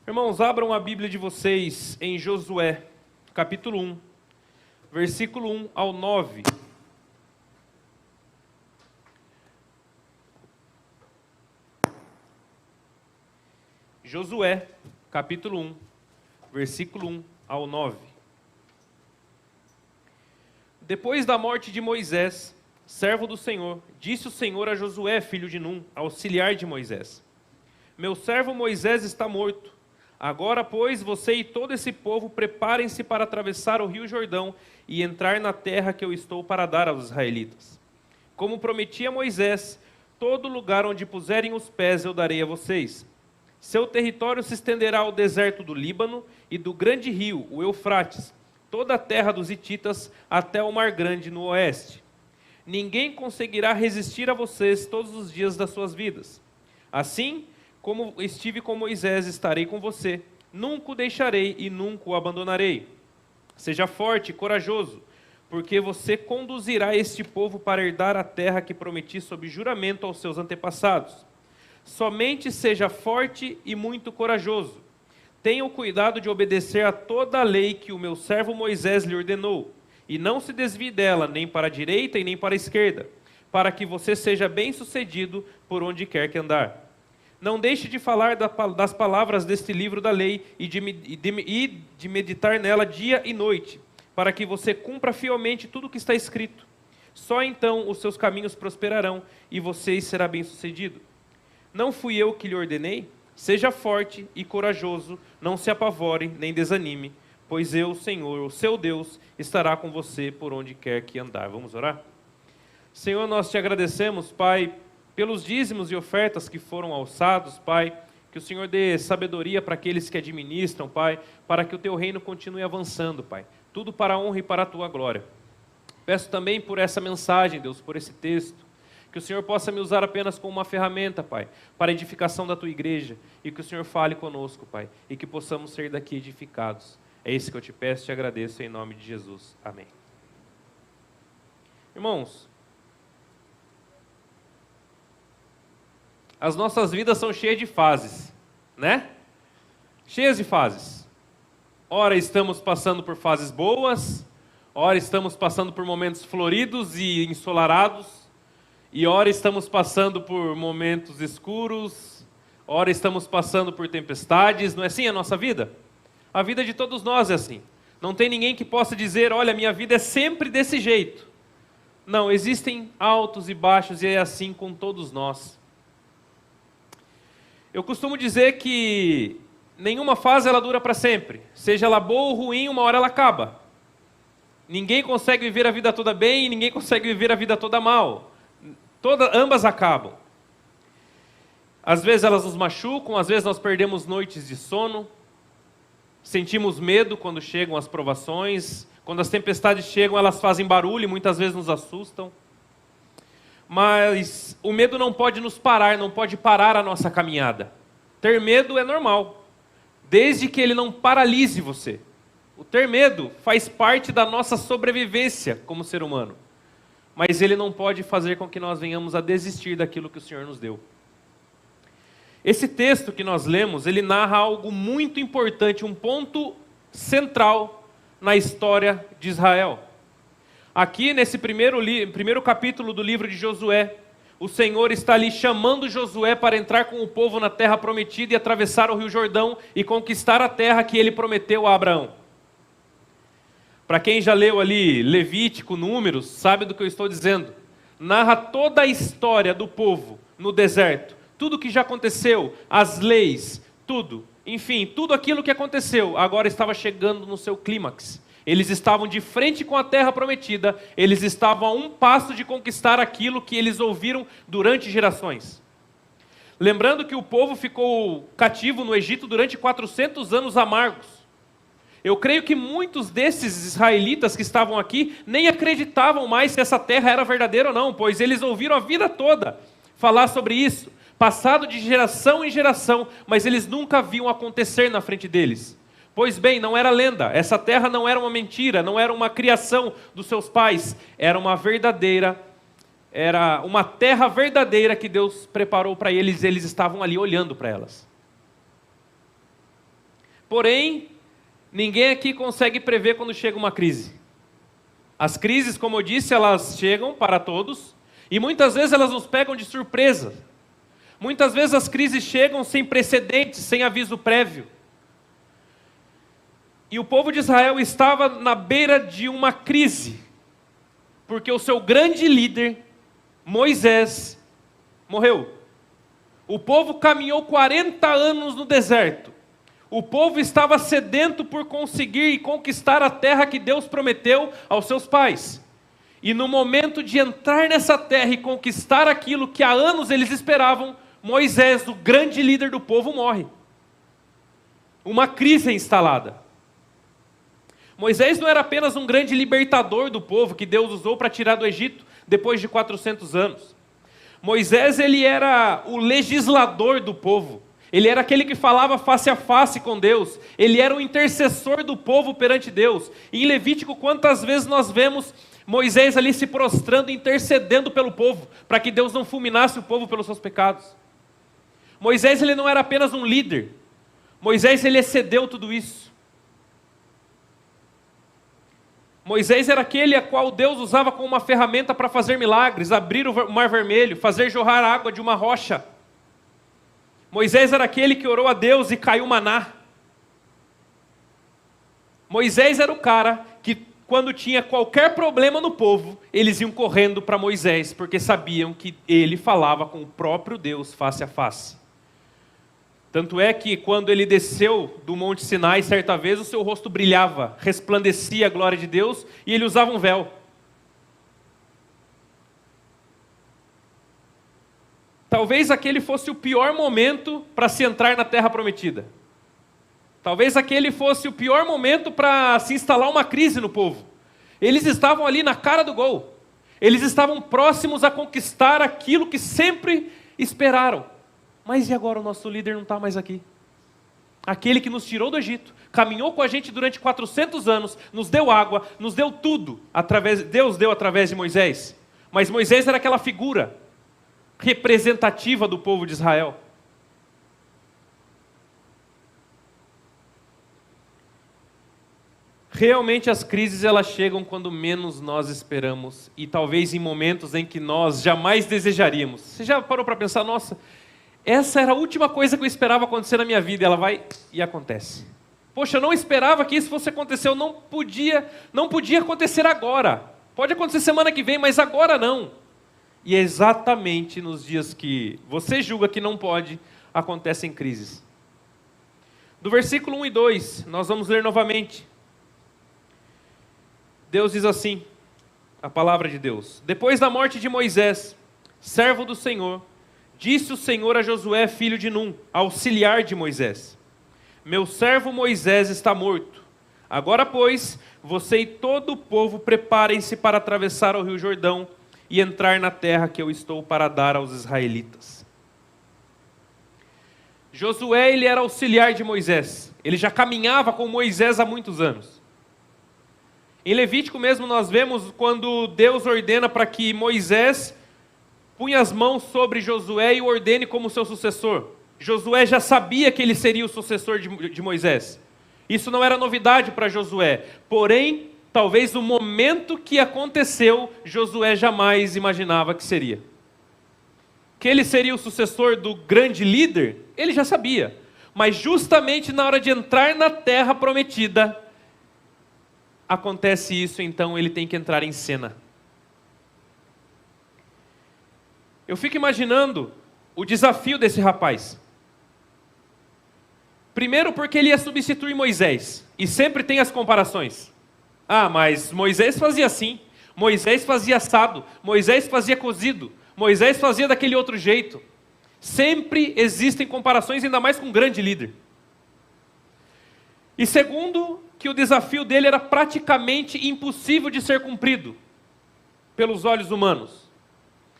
Irmãos, abram a Bíblia de vocês em Josué, capítulo 1, versículo 1 ao 9. Josué, capítulo 1, versículo 1 ao 9. Depois da morte de Moisés, servo do Senhor, disse o Senhor a Josué, filho de Num, auxiliar de Moisés: Meu servo Moisés está morto. Agora, pois, você e todo esse povo preparem-se para atravessar o rio Jordão e entrar na terra que eu estou para dar aos israelitas. Como prometi a Moisés, todo lugar onde puserem os pés eu darei a vocês. Seu território se estenderá ao deserto do Líbano e do grande rio, o Eufrates, toda a terra dos hititas até o Mar Grande no oeste. Ninguém conseguirá resistir a vocês todos os dias das suas vidas. Assim, como estive com Moisés, estarei com você. Nunca o deixarei e nunca o abandonarei. Seja forte e corajoso, porque você conduzirá este povo para herdar a terra que prometi sob juramento aos seus antepassados. Somente seja forte e muito corajoso. Tenha o cuidado de obedecer a toda a lei que o meu servo Moisés lhe ordenou, e não se desvie dela, nem para a direita e nem para a esquerda, para que você seja bem-sucedido por onde quer que andar. Não deixe de falar das palavras deste livro da lei e de meditar nela dia e noite, para que você cumpra fielmente tudo o que está escrito. Só então os seus caminhos prosperarão e você será bem-sucedido. Não fui eu que lhe ordenei? Seja forte e corajoso, não se apavore nem desanime, pois eu, Senhor, o seu Deus, estará com você por onde quer que andar. Vamos orar? Senhor, nós te agradecemos, Pai, pelos dízimos e ofertas que foram alçados, Pai, que o Senhor dê sabedoria para aqueles que administram, Pai, para que o teu reino continue avançando, Pai. Tudo para a honra e para a tua glória. Peço também por essa mensagem, Deus, por esse texto, que o Senhor possa me usar apenas como uma ferramenta, Pai, para a edificação da tua igreja, e que o Senhor fale conosco, Pai, e que possamos ser daqui edificados. É isso que eu te peço e te agradeço em nome de Jesus. Amém. Irmãos, as nossas vidas são cheias de fases, né? Cheias de fases. Ora estamos passando por fases boas, ora estamos passando por momentos floridos e ensolarados, e ora estamos passando por momentos escuros, ora estamos passando por tempestades. Não é assim a nossa vida? A vida de todos nós é assim. Não tem ninguém que possa dizer, olha, minha vida é sempre desse jeito. Não, existem altos e baixos e é assim com todos nós. Eu costumo dizer que nenhuma fase ela dura para sempre. Seja ela boa ou ruim, uma hora ela acaba. Ninguém consegue viver a vida toda bem e ninguém consegue viver a vida toda mal. Ambas acabam. Às vezes elas nos machucam, às vezes nós perdemos noites de sono, sentimos medo quando chegam as provações, quando as tempestades chegam elas fazem barulho e muitas vezes nos assustam. Mas o medo não pode nos parar, não pode parar a nossa caminhada. Ter medo é normal, desde que ele não paralise você. O ter medo faz parte da nossa sobrevivência como ser humano. Mas ele não pode fazer com que nós venhamos a desistir daquilo que o Senhor nos deu. Esse texto que nós lemos, ele narra algo muito importante, um ponto central na história de Israel. Aqui nesse primeiro capítulo do livro de Josué, o Senhor está ali chamando Josué para entrar com o povo na terra prometida e atravessar o rio Jordão e conquistar a terra que ele prometeu a Abraão. Para quem já leu ali Levítico, Números, sabe do que eu estou dizendo. Narra toda a história do povo no deserto. Tudo que já aconteceu, as leis, tudo. Enfim, tudo aquilo que aconteceu agora estava chegando no seu clímax. Eles estavam de frente com a terra prometida, eles estavam a um passo de conquistar aquilo que eles ouviram durante gerações. Lembrando que o povo ficou cativo no Egito durante 400 anos amargos. Eu creio que muitos desses israelitas que estavam aqui nem acreditavam mais se essa terra era verdadeira ou não, pois eles ouviram a vida toda falar sobre isso, passado de geração em geração, mas eles nunca viam acontecer na frente deles. Pois bem, não era lenda, essa terra não era uma mentira, não era uma criação dos seus pais, era uma terra verdadeira que Deus preparou para eles, eles estavam ali olhando para elas. Porém, ninguém aqui consegue prever quando chega uma crise. As crises, como eu disse, elas chegam para todos, e muitas vezes elas nos pegam de surpresa. Muitas vezes as crises chegam sem precedentes, sem aviso prévio. E o povo de Israel estava na beira de uma crise, porque o seu grande líder, Moisés, morreu. O povo caminhou 40 anos no deserto. O povo estava sedento por conseguir e conquistar a terra que Deus prometeu aos seus pais. E no momento de entrar nessa terra e conquistar aquilo que há anos eles esperavam, Moisés, o grande líder do povo, morre. Uma crise é instalada. Moisés não era apenas um grande libertador do povo que Deus usou para tirar do Egito depois de 400 anos. Moisés, ele era o legislador do povo. Ele era aquele que falava face a face com Deus. Ele era o intercessor do povo perante Deus. E em Levítico, quantas vezes nós vemos Moisés ali se prostrando, intercedendo pelo povo, para que Deus não fulminasse o povo pelos seus pecados. Moisés, ele não era apenas um líder. Moisés, ele excedeu tudo isso. Moisés era aquele a qual Deus usava como uma ferramenta para fazer milagres, abrir o mar vermelho, fazer jorrar água de uma rocha. Moisés era aquele que orou a Deus e caiu maná. Moisés era o cara que, quando tinha qualquer problema no povo, eles iam correndo para Moisés, porque sabiam que ele falava com o próprio Deus face a face. Tanto é que quando ele desceu do Monte Sinai, certa vez, o seu rosto brilhava, resplandecia a glória de Deus, e ele usava um véu. Talvez aquele fosse o pior momento para se entrar na Terra Prometida. Talvez aquele fosse o pior momento para se instalar uma crise no povo. Eles estavam ali na cara do gol. Eles estavam próximos a conquistar aquilo que sempre esperaram. Mas e agora o nosso líder não está mais aqui? Aquele que nos tirou do Egito, caminhou com a gente durante 400 anos, nos deu água, nos deu tudo, Deus deu através de Moisés. Mas Moisés era aquela figura representativa do povo de Israel. Realmente as crises elas chegam quando menos nós esperamos, e talvez em momentos em que nós jamais desejaríamos. Você já parou para pensar, nossa, essa era a última coisa que eu esperava acontecer na minha vida, e ela vai e acontece. Poxa, eu não esperava que isso fosse acontecer, não podia acontecer agora. Pode acontecer semana que vem, mas agora não. E é exatamente nos dias que você julga que não pode, acontecem crises. Do versículo 1 e 2, nós vamos ler novamente. Deus diz assim, a palavra de Deus: depois da morte de Moisés, servo do Senhor, disse o Senhor a Josué, filho de Num, auxiliar de Moisés: meu servo Moisés está morto. Agora, pois, você e todo o povo preparem-se para atravessar o rio Jordão e entrar na terra que eu estou para dar aos israelitas. Josué, ele era auxiliar de Moisés. Ele já caminhava com Moisés há muitos anos. Em Levítico mesmo nós vemos quando Deus ordena para que Moisés punha as mãos sobre Josué e o ordene como seu sucessor. Josué já sabia que ele seria o sucessor de Moisés. Isso não era novidade para Josué. Porém, talvez no momento que aconteceu, Josué jamais imaginava que seria. Que ele seria o sucessor do grande líder, ele já sabia. Mas justamente na hora de entrar na terra prometida, acontece isso, então ele tem que entrar em cena. Eu fico imaginando o desafio desse rapaz. Primeiro porque ele ia substituir Moisés. E sempre tem as comparações. Ah, mas Moisés fazia assim. Moisés fazia assado. Moisés fazia cozido. Moisés fazia daquele outro jeito. Sempre existem comparações, ainda mais com um grande líder. E segundo, que o desafio dele era praticamente impossível de ser cumprido pelos olhos humanos.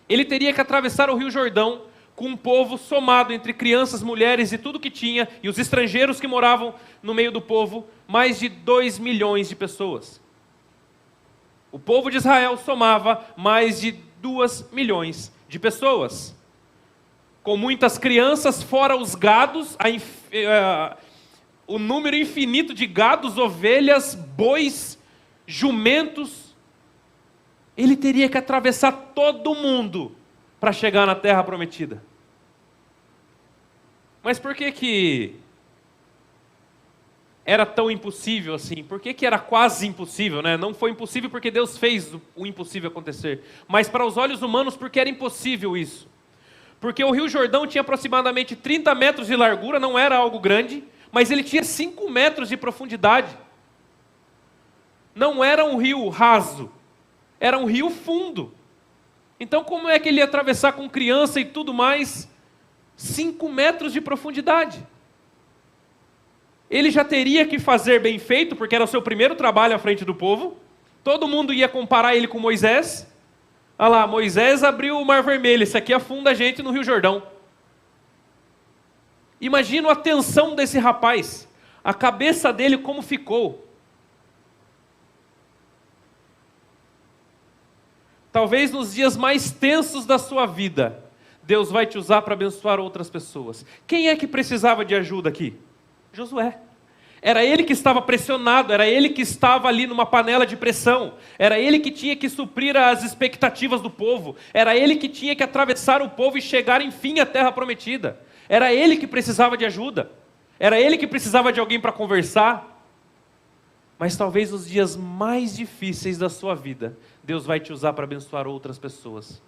Ele teria que atravessar o rio Jordão com um povo somado entre crianças, mulheres e tudo que tinha, e os estrangeiros que moravam no meio do povo, mais de 2 milhões de pessoas. O povo de Israel somava mais de 2 milhões de pessoas, com muitas crianças, fora os gados, o número infinito de gados, ovelhas, bois, jumentos. Ele teria que atravessar todo mundo para chegar na terra prometida. Mas por que era tão impossível assim? Por que era quase impossível, né? Não foi impossível porque Deus fez o impossível acontecer. Mas para os olhos humanos, porque era impossível isso. Porque o Rio Jordão tinha aproximadamente 30 metros de largura, não era algo grande, mas ele tinha 5 metros de profundidade. Não era um rio raso, era um rio fundo. Então como é que ele ia atravessar com criança e tudo mais? 5 metros de profundidade. Ele já teria que fazer bem feito, porque era o seu primeiro trabalho à frente do povo. Todo mundo ia comparar ele com Moisés. Olha lá, Moisés abriu o Mar Vermelho, esse aqui afunda a gente no Rio Jordão. Imagina a tensão desse rapaz, a cabeça dele como ficou. Talvez nos dias mais tensos da sua vida, Deus vai te usar para abençoar outras pessoas. Quem é que precisava de ajuda aqui? Josué. Era ele que estava pressionado, era ele que estava ali numa panela de pressão, era ele que tinha que suprir as expectativas do povo, era ele que tinha que atravessar o povo e chegar enfim à terra prometida, era ele que precisava de ajuda, era ele que precisava de alguém para conversar. Mas talvez nos dias mais difíceis da sua vida, Deus vai te usar para abençoar outras pessoas.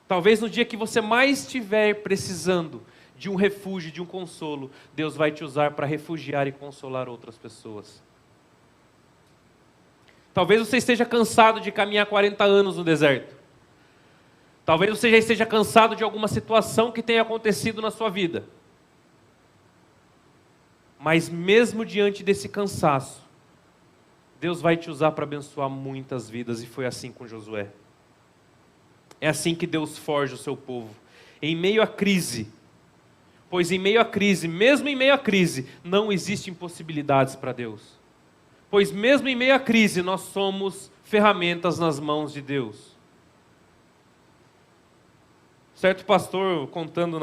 Talvez no dia que você mais estiver precisando de um refúgio, de um consolo, Deus vai te usar para refugiar e consolar outras pessoas. Talvez você esteja cansado de caminhar 40 anos no deserto. Talvez você já esteja cansado de alguma situação que tenha acontecido na sua vida. Mas mesmo diante desse cansaço, Deus vai te usar para abençoar muitas vidas, e foi assim com Josué. É assim que Deus forja o seu povo. Em meio à crise, pois em meio à crise, mesmo em meio à crise, não existem impossibilidades para Deus. Pois mesmo em meio à crise, nós somos ferramentas nas mãos de Deus. Certo pastor contando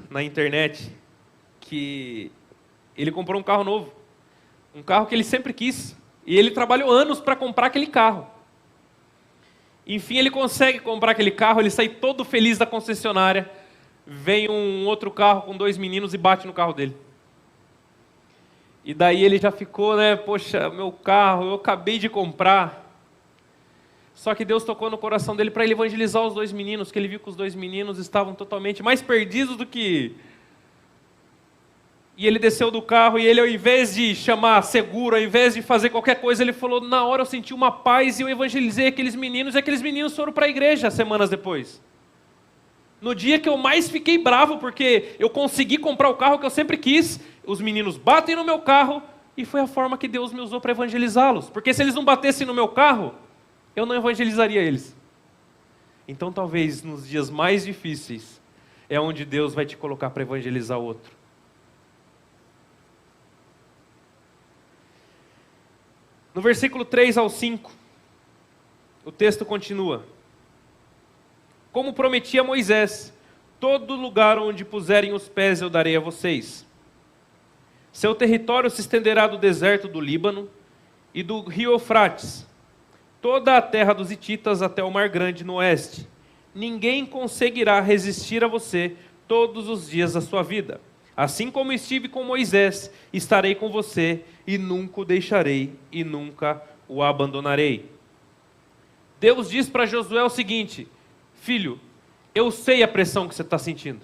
na internet que ele comprou um carro novo. Um carro que ele sempre quis. E ele trabalhou anos para comprar aquele carro. Enfim, ele consegue comprar aquele carro, ele sai todo feliz da concessionária, vem um outro carro com 2 meninos e bate no carro dele. E daí ele já ficou, poxa, meu carro, eu acabei de comprar. Só que Deus tocou no coração dele para ele evangelizar os 2 meninos, que ele viu que os 2 meninos estavam totalmente mais perdidos do que... E ele desceu do carro e ele, ao invés de chamar seguro, ao invés de fazer qualquer coisa, ele falou, na hora eu senti uma paz e eu evangelizei aqueles meninos, e aqueles meninos foram para a igreja semanas depois. No dia que eu mais fiquei bravo, porque eu consegui comprar o carro que eu sempre quis, os meninos batem no meu carro, e foi a forma que Deus me usou para evangelizá-los. Porque se eles não batessem no meu carro, eu não evangelizaria eles. Então talvez nos dias mais difíceis, é onde Deus vai te colocar para evangelizar o outro. No versículo 3 ao 5, o texto continua. Como prometi a Moisés, todo lugar onde puserem os pés eu darei a vocês. Seu território se estenderá do deserto do Líbano e do rio Eufrates, toda a terra dos hititas até o Mar Grande no oeste. Ninguém conseguirá resistir a você todos os dias da sua vida. Assim como estive com Moisés, estarei com você e nunca o deixarei e nunca o abandonarei. Deus diz para Josué o seguinte: filho, eu sei a pressão que você está sentindo.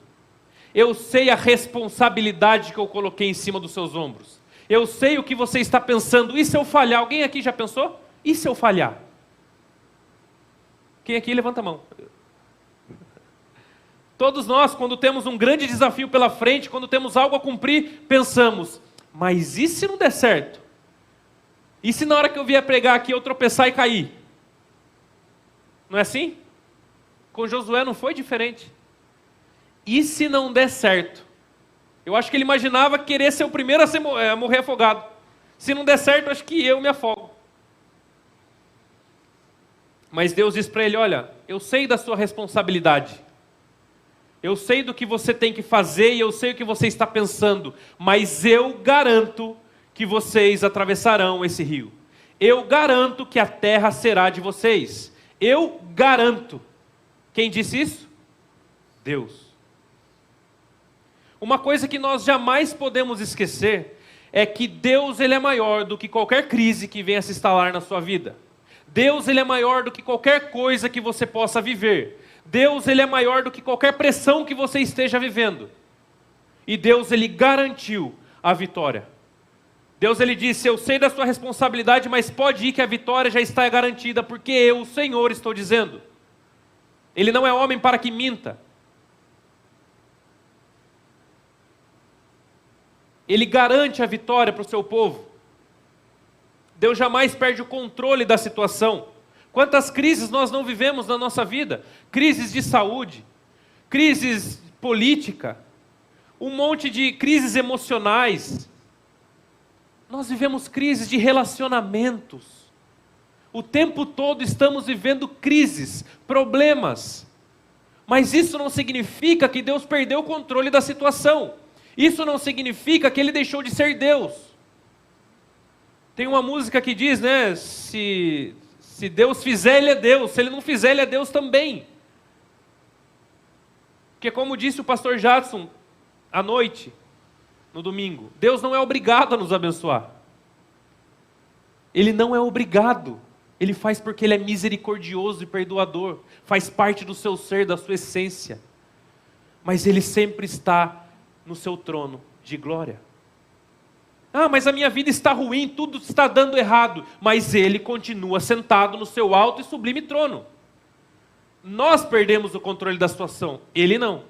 Eu sei a responsabilidade que eu coloquei em cima dos seus ombros. Eu sei o que você está pensando. E se eu falhar? Alguém aqui já pensou? E se eu falhar? Quem aqui levanta a mão? Todos nós, quando temos um grande desafio pela frente, quando temos algo a cumprir, pensamos, mas e se não der certo? E se na hora que eu vier pregar aqui eu tropeçar e cair? Não é assim? Com Josué não foi diferente. E se não der certo? Eu acho que ele imaginava querer ser o primeiro a morrer afogado. Se não der certo, acho que eu me afogo. Mas Deus diz para ele, olha, eu sei da sua responsabilidade. Eu sei do que você tem que fazer e eu sei o que você está pensando, mas eu garanto que vocês atravessarão esse rio. Eu garanto que a terra será de vocês. Eu garanto. Quem disse isso? Deus. Uma coisa que nós jamais podemos esquecer é que Deus, ele é maior do que qualquer crise que venha se instalar na sua vida. Deus, ele é maior do que qualquer coisa que você possa viver. Deus, ele é maior do que qualquer pressão que você esteja vivendo. E Deus, ele garantiu a vitória. Deus, ele disse: eu sei da sua responsabilidade, mas pode ir que a vitória já está garantida, porque eu, o Senhor, estou dizendo. Ele não é homem para que minta. Ele garante a vitória para o seu povo. Deus jamais perde o controle da situação. Quantas crises nós não vivemos na nossa vida? Crises de saúde, crises política, um monte de crises emocionais. Nós vivemos crises de relacionamentos. O tempo todo estamos vivendo crises, problemas. Mas isso não significa que Deus perdeu o controle da situação. Isso não significa que Ele deixou de ser Deus. Tem uma música que diz, né? Se Deus fizer, Ele é Deus. Se Ele não fizer, Ele é Deus também. Porque como disse o pastor Jadson à noite, no domingo, Deus não é obrigado a nos abençoar. Ele não é obrigado. Ele faz porque Ele é misericordioso e perdoador. Faz parte do seu ser, da sua essência. Mas Ele sempre está no seu trono de glória. Ah, mas a minha vida está ruim, tudo está dando errado. Mas Ele continua sentado no seu alto e sublime trono. Nós perdemos o controle da situação, Ele não.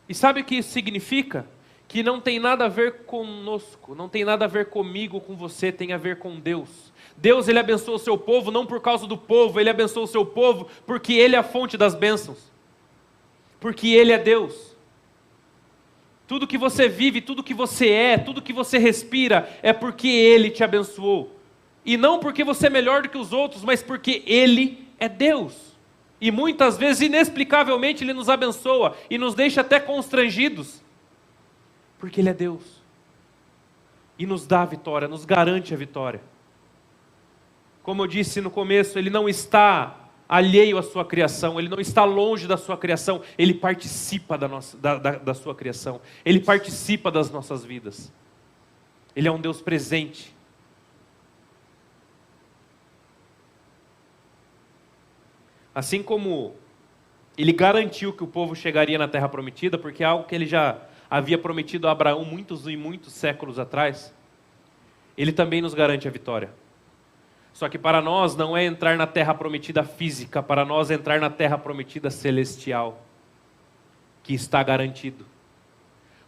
E sabe o que isso significa? Que não tem nada a ver conosco, não tem nada a ver comigo, com você, tem a ver com Deus. Deus, Ele abençoa o seu povo não por causa do povo, Ele abençoa o seu povo porque Ele é a fonte das bênçãos. Porque Ele é Deus. Tudo que você vive, tudo que você é, tudo que você respira, é porque Ele te abençoou. E não porque você é melhor do que os outros, mas porque Ele é Deus. E muitas vezes, inexplicavelmente, Ele nos abençoa e nos deixa até constrangidos. Porque Ele é Deus. E nos dá a vitória, nos garante a vitória. Como eu disse no começo, Ele não está alheio à sua criação, Ele não está longe da sua criação, Ele participa da sua criação, Ele participa das nossas vidas. Ele é um Deus presente. Assim como Ele garantiu que o povo chegaria na Terra Prometida, porque é algo que Ele já havia prometido a Abraão muitos e muitos séculos atrás, Ele também nos garante a vitória. Só que para nós não é entrar na terra prometida física, para nós é entrar na terra prometida celestial, que está garantido.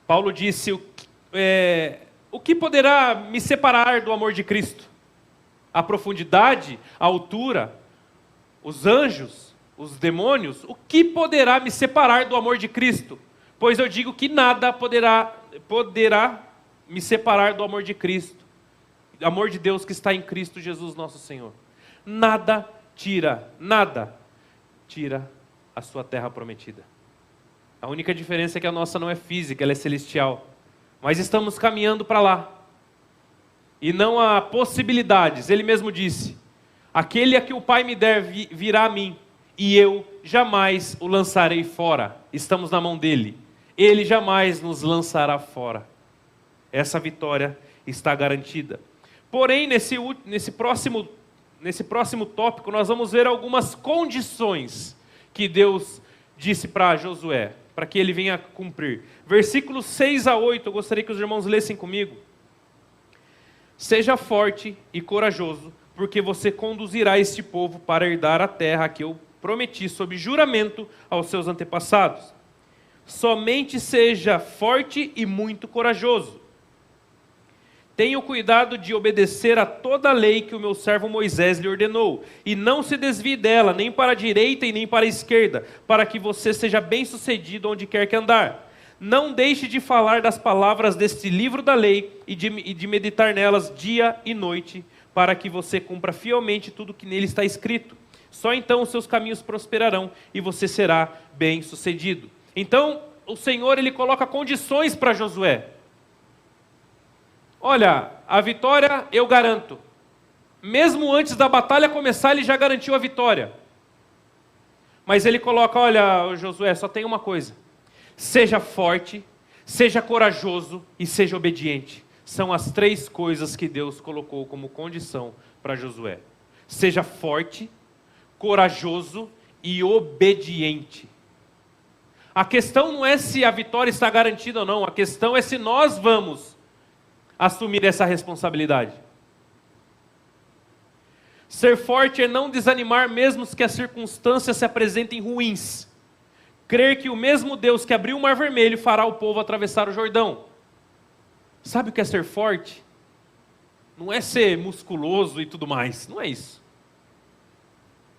Paulo disse, o que poderá me separar do amor de Cristo? A profundidade, a altura, os anjos, os demônios, o que poderá me separar do amor de Cristo? Pois eu digo que nada poderá me separar do amor de Cristo. Amor de Deus que está em Cristo Jesus nosso Senhor. Nada tira a sua terra prometida. A única diferença é que a nossa não é física, ela é celestial. Mas estamos caminhando para lá. E não há possibilidades. Ele mesmo disse, aquele a que o Pai me der virá a mim, e eu jamais o lançarei fora. Estamos na mão dele. Ele jamais nos lançará fora. Essa vitória está garantida. Porém, nesse próximo tópico, nós vamos ver algumas condições que Deus disse para Josué, para que ele venha cumprir. Versículos 6 a 8, eu gostaria que os irmãos lessem comigo. Seja forte e corajoso, porque você conduzirá este povo para herdar a terra que eu prometi sob juramento aos seus antepassados. Somente seja forte e muito corajoso. Tenha o cuidado de obedecer a toda a lei que o meu servo Moisés lhe ordenou, e não se desvie dela, nem para a direita e nem para a esquerda, para que você seja bem-sucedido onde quer que andar. Não deixe de falar das palavras deste livro da lei e de meditar nelas dia e noite, para que você cumpra fielmente tudo que nele está escrito. Só então os seus caminhos prosperarão e você será bem-sucedido. Então, o Senhor, ele coloca condições para Josué. Olha, a vitória eu garanto. Mesmo antes da batalha começar, ele já garantiu a vitória. Mas ele coloca, olha, Josué, só tem uma coisa. Seja forte, seja corajoso e seja obediente. São as 3 coisas que Deus colocou como condição para Josué. Seja forte, corajoso e obediente. A questão não é se a vitória está garantida ou não, a questão é se nós vamos assumir essa responsabilidade. Ser forte é não desanimar mesmo que as circunstâncias se apresentem ruins. Crer que o mesmo Deus que abriu o Mar Vermelho fará o povo atravessar o Jordão. Sabe o que é ser forte? Não é ser musculoso e tudo mais, não é isso.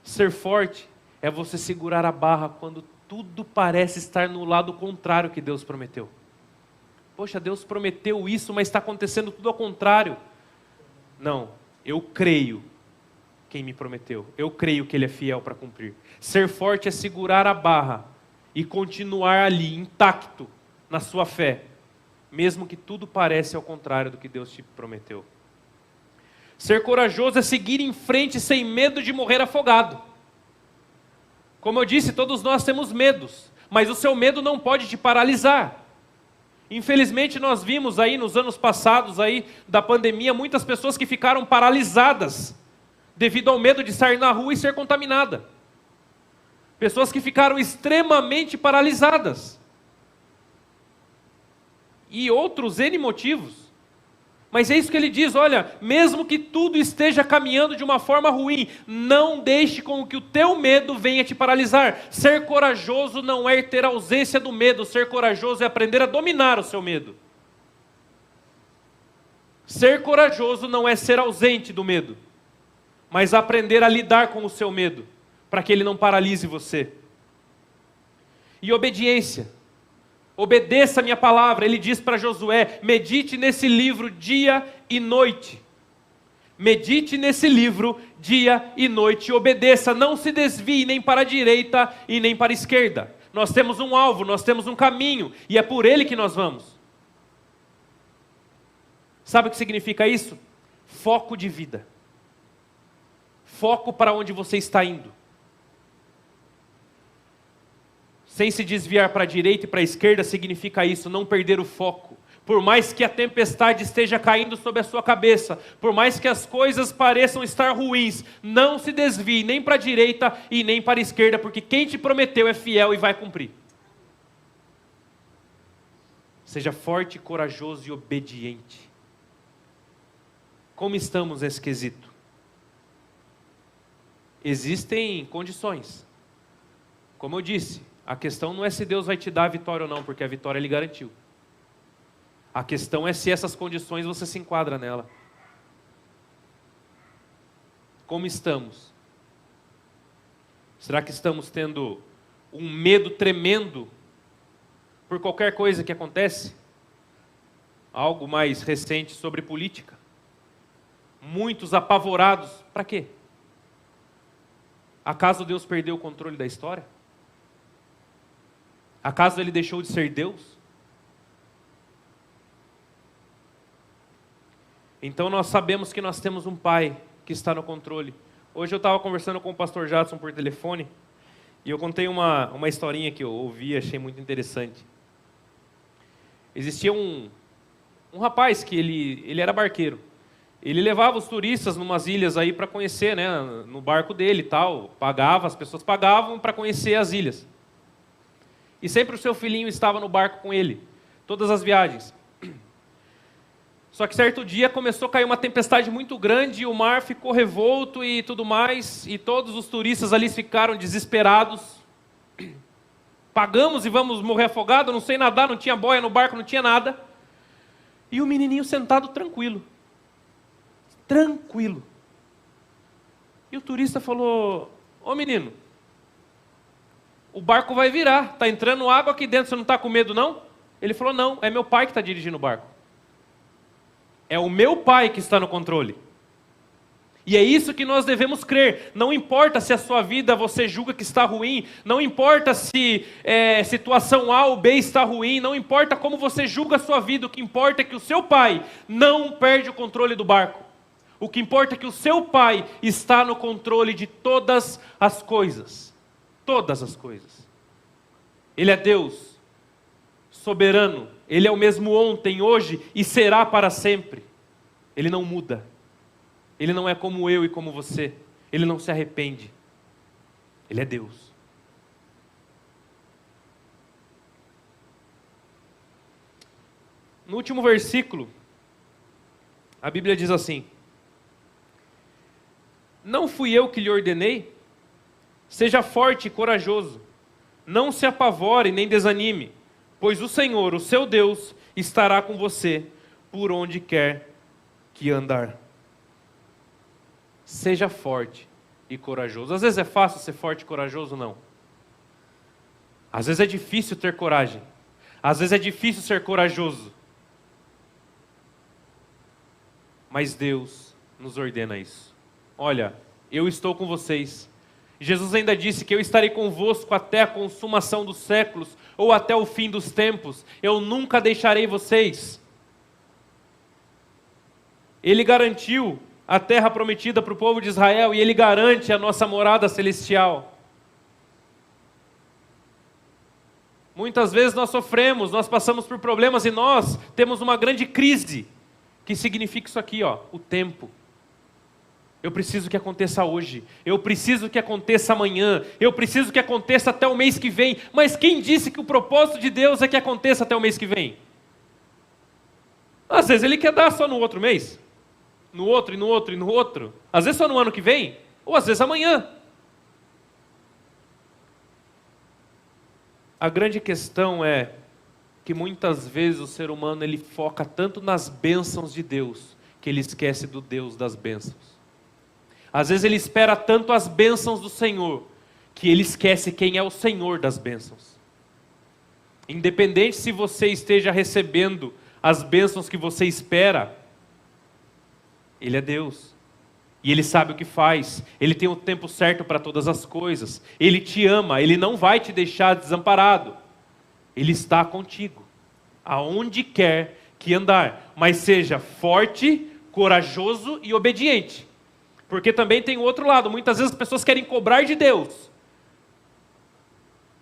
Ser forte é você segurar a barra quando tudo parece estar no lado contrário que Deus prometeu. Poxa, Deus prometeu isso, mas está acontecendo tudo ao contrário. Não, eu creio quem me prometeu. Eu creio que Ele é fiel para cumprir. Ser forte é segurar a barra e continuar ali, intacto, na sua fé, mesmo que tudo pareça ao contrário do que Deus te prometeu. Ser corajoso é seguir em frente sem medo de morrer afogado. Como eu disse, todos nós temos medos, mas o seu medo não pode te paralisar. Infelizmente nós vimos aí nos anos passados aí da pandemia muitas pessoas que ficaram paralisadas devido ao medo de sair na rua e ser contaminada. Pessoas que ficaram extremamente paralisadas. E outros N motivos. Mas é isso que ele diz, olha, mesmo que tudo esteja caminhando de uma forma ruim, não deixe com que o teu medo venha te paralisar. Ser corajoso não é ter ausência do medo, ser corajoso é aprender a dominar o seu medo. Ser corajoso não é ser ausente do medo, mas aprender a lidar com o seu medo, para que ele não paralise você. E obediência. Obedeça a minha palavra, ele diz para Josué, medite nesse livro dia e noite. Medite nesse livro dia e noite, obedeça, não se desvie nem para a direita e nem para a esquerda. Nós temos um alvo, nós temos um caminho, e é por ele que nós vamos. Sabe o que significa isso? Foco de vida. Foco para onde você está indo. Sem se desviar para a direita e para a esquerda significa isso, não perder o foco. Por mais que a tempestade esteja caindo sobre a sua cabeça, por mais que as coisas pareçam estar ruins, não se desvie nem para a direita e nem para a esquerda, porque quem te prometeu é fiel e vai cumprir. Seja forte, corajoso e obediente. Como estamos nesse quesito? Existem condições. Como eu disse, a questão não é se Deus vai te dar a vitória ou não, porque a vitória Ele garantiu. A questão é se essas condições você se enquadra nela. Como estamos? Será que estamos tendo um medo tremendo por qualquer coisa que acontece? Algo mais recente sobre política. Muitos apavorados. Para quê? Acaso Deus perdeu o controle da história? Acaso Ele deixou de ser Deus? Então nós sabemos que nós temos um Pai que está no controle. Hoje eu estava conversando com o pastor Jadson por telefone, e eu contei uma historinha que eu ouvi e achei muito interessante. Existia um rapaz que ele era barqueiro. Ele levava os turistas numas ilhas aí para conhecer, né, no barco dele e tal. Pagava, as pessoas pagavam para conhecer as ilhas. E sempre o seu filhinho estava no barco com ele, todas as viagens. Só que certo dia começou a cair uma tempestade muito grande, e o mar ficou revolto e tudo mais, e todos os turistas ali ficaram desesperados. Pagamos e vamos morrer afogados, não sei nadar, não tinha boia no barco, não tinha nada. E o menininho sentado tranquilo. Tranquilo. E o turista falou, ô menino, o barco vai virar, está entrando água aqui dentro, você não está com medo não? Ele falou, não, é meu pai que está dirigindo o barco. É o meu pai que está no controle. E é isso que nós devemos crer. Não importa se a sua vida você julga que está ruim, não importa se situação A ou B está ruim, não importa como você julga a sua vida, o que importa é que o seu pai não perde o controle do barco. O que importa é que o seu pai está no controle de todas as coisas. Todas as coisas. Ele é Deus, soberano. Ele é o mesmo ontem, hoje e será para sempre. Ele não muda. Ele não é como eu e como você. Ele não se arrepende. Ele é Deus. No último versículo, a Bíblia diz assim: não fui eu que lhe ordenei? Seja forte e corajoso. Não se apavore nem desanime, pois o Senhor, o seu Deus, estará com você por onde quer que andar. Seja forte e corajoso. Às vezes é fácil ser forte e corajoso, não. Às vezes é difícil ter coragem. Às vezes é difícil ser corajoso. Mas Deus nos ordena isso. Olha, eu estou com vocês. Jesus ainda disse que eu estarei convosco até a consumação dos séculos, ou até o fim dos tempos. Eu nunca deixarei vocês. Ele garantiu a terra prometida para o povo de Israel, e Ele garante a nossa morada celestial. Muitas vezes nós sofremos, nós passamos por problemas e nós temos uma grande crise, que significa isso aqui, ó, o tempo. Eu preciso que aconteça hoje, eu preciso que aconteça amanhã, eu preciso que aconteça até o mês que vem. Mas quem disse que o propósito de Deus é que aconteça até o mês que vem? Às vezes Ele quer dar só no outro mês, no outro e no outro e no outro. Às vezes só no ano que vem, ou às vezes amanhã. A grande questão é que muitas vezes o ser humano ele foca tanto nas bênçãos de Deus, que ele esquece do Deus das bênçãos. Às vezes ele espera tanto as bênçãos do Senhor, que ele esquece quem é o Senhor das bênçãos. Independente se você esteja recebendo as bênçãos que você espera, Ele é Deus. E Ele sabe o que faz. Ele tem o tempo certo para todas as coisas. Ele te ama, Ele não vai te deixar desamparado. Ele está contigo, aonde quer que andar. Mas seja forte, corajoso e obediente. Porque também tem o outro lado. Muitas vezes as pessoas querem cobrar de Deus,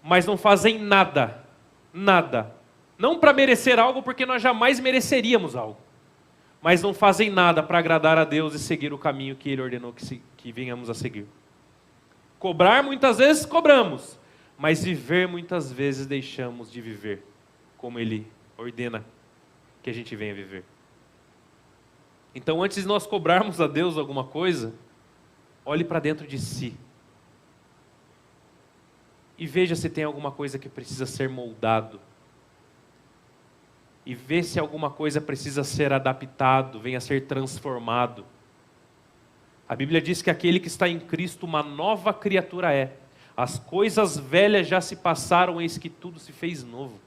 mas não fazem nada. Nada. Não para merecer algo, porque nós jamais mereceríamos algo. Mas não fazem nada para agradar a Deus e seguir o caminho que Ele ordenou que venhamos a seguir. Cobrar muitas vezes cobramos, mas viver muitas vezes deixamos de viver como Ele ordena que a gente venha viver. Então, antes de nós cobrarmos a Deus alguma coisa, olhe para dentro de si. E veja se tem alguma coisa que precisa ser moldado. E vê se alguma coisa precisa ser adaptado, venha a ser transformado. A Bíblia diz que aquele que está em Cristo, uma nova criatura é. As coisas velhas já se passaram, eis que tudo se fez novo.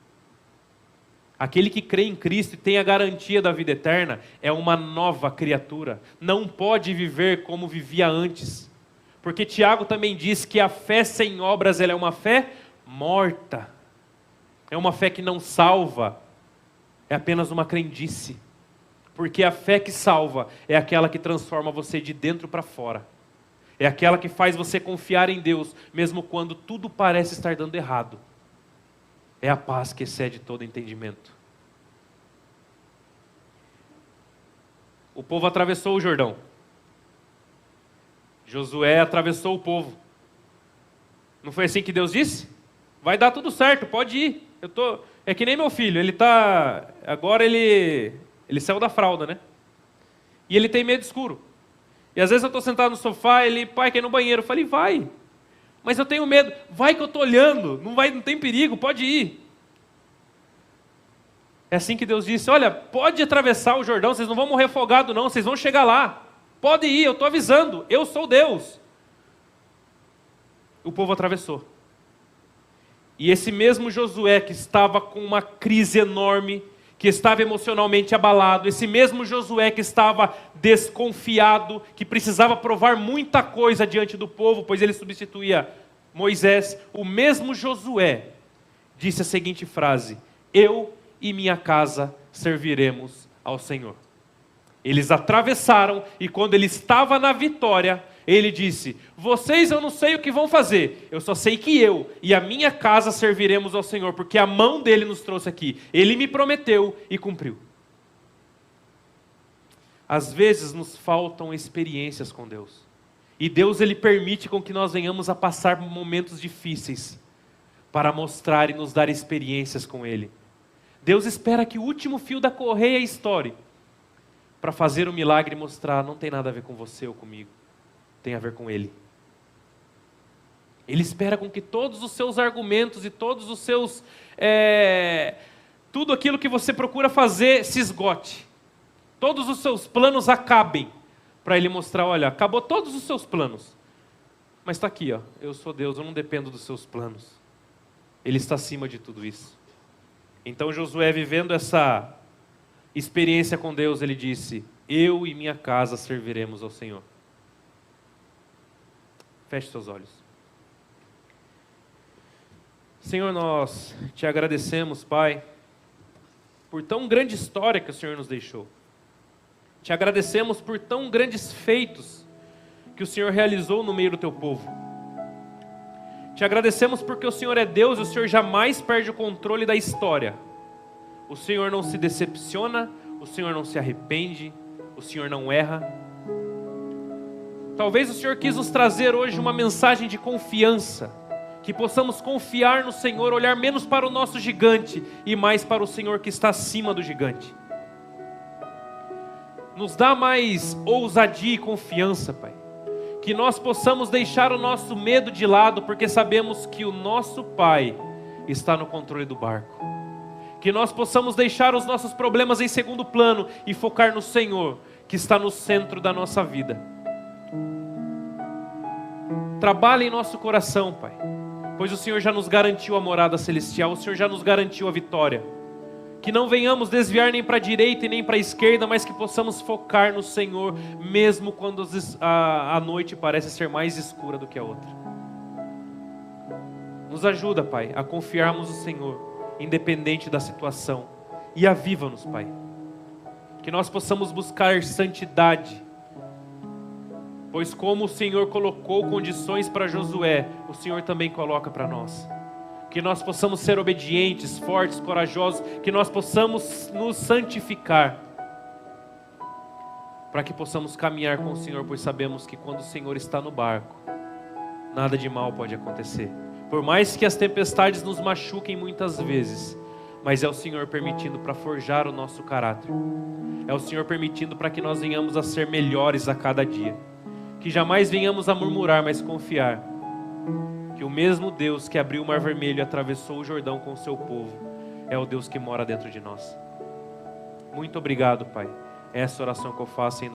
Aquele que crê em Cristo e tem a garantia da vida eterna, é uma nova criatura. Não pode viver como vivia antes. Porque Tiago também diz que a fé sem obras ela é uma fé morta. É uma fé que não salva. É apenas uma crendice. Porque a fé que salva é aquela que transforma você de dentro para fora. É aquela que faz você confiar em Deus, mesmo quando tudo parece estar dando errado. É a paz que excede todo entendimento. O povo atravessou o Jordão. Josué atravessou o povo. Não foi assim que Deus disse? Vai dar tudo certo, pode ir. É que nem meu filho, agora ele saiu da fralda, né? E ele tem medo escuro. E às vezes eu estou sentado no sofá, pai, quer ir no banheiro. Eu falei, vai. Mas eu tenho medo. Vai que eu estou olhando, não tem perigo, pode ir. É assim que Deus disse, olha, pode atravessar o Jordão, vocês não vão morrer afogados não, vocês vão chegar lá. Pode ir, eu estou avisando, eu sou Deus. O povo atravessou. E esse mesmo Josué que estava com uma crise enorme, que estava emocionalmente abalado, esse mesmo Josué que estava desconfiado, que precisava provar muita coisa diante do povo, pois ele substituía Moisés, o mesmo Josué disse a seguinte frase: eu e minha casa serviremos ao Senhor. Eles atravessaram e quando ele estava na vitória, ele disse: vocês eu não sei o que vão fazer, eu só sei que eu e a minha casa serviremos ao Senhor, porque a mão dele nos trouxe aqui, ele me prometeu e cumpriu. Às vezes nos faltam experiências com Deus, e Deus ele permite com que nós venhamos a passar momentos difíceis, para mostrar e nos dar experiências com Ele. Deus espera que o último fio da correia estoure, para fazer o milagre e mostrar: não tem nada a ver com você ou comigo, tem a ver com Ele. Ele espera com que todos os seus argumentos e todos os seus, tudo aquilo que você procura fazer se esgote. Todos os seus planos acabem, para Ele mostrar: olha, acabou todos os seus planos, mas está aqui, ó, eu sou Deus, eu não dependo dos seus planos. Ele está acima de tudo isso. Então Josué, vivendo essa experiência com Deus, ele disse: eu e minha casa serviremos ao Senhor. Feche seus olhos. Senhor, nós te agradecemos, Pai, por tão grande história que o Senhor nos deixou. Te agradecemos por tão grandes feitos que o Senhor realizou no meio do teu povo. Te agradecemos porque o Senhor é Deus e o Senhor jamais perde o controle da história. O Senhor não se decepciona, o Senhor não se arrepende, o Senhor não erra. Talvez o Senhor quis nos trazer hoje uma mensagem de confiança, que possamos confiar no Senhor, olhar menos para o nosso gigante e mais para o Senhor que está acima do gigante. Nos dá mais ousadia e confiança, Pai. Que nós possamos deixar o nosso medo de lado, porque sabemos que o nosso Pai está no controle do barco. Que nós possamos deixar os nossos problemas em segundo plano e focar no Senhor, que está no centro da nossa vida. Trabalhe em nosso coração, Pai, pois o Senhor já nos garantiu a morada celestial, o Senhor já nos garantiu a vitória. Que não venhamos desviar nem para a direita e nem para a esquerda, mas que possamos focar no Senhor, mesmo quando a noite parece ser mais escura do que a outra. Nos ajuda, Pai, a confiarmos no Senhor, independente da situação. E aviva-nos, Pai. Que nós possamos buscar santidade, pois como o Senhor colocou condições para Josué, o Senhor também coloca para nós. Que nós possamos ser obedientes, fortes, corajosos, que nós possamos nos santificar, para que possamos caminhar com o Senhor, pois sabemos que quando o Senhor está no barco, nada de mal pode acontecer. Por mais que as tempestades nos machuquem muitas vezes, mas é o Senhor permitindo para forjar o nosso caráter. É o Senhor permitindo para que nós venhamos a ser melhores a cada dia. Que jamais venhamos a murmurar, mas confiar que o mesmo Deus que abriu o Mar Vermelho e atravessou o Jordão com o seu povo, é o Deus que mora dentro de nós. Muito obrigado, Pai. Essa oração que eu faço em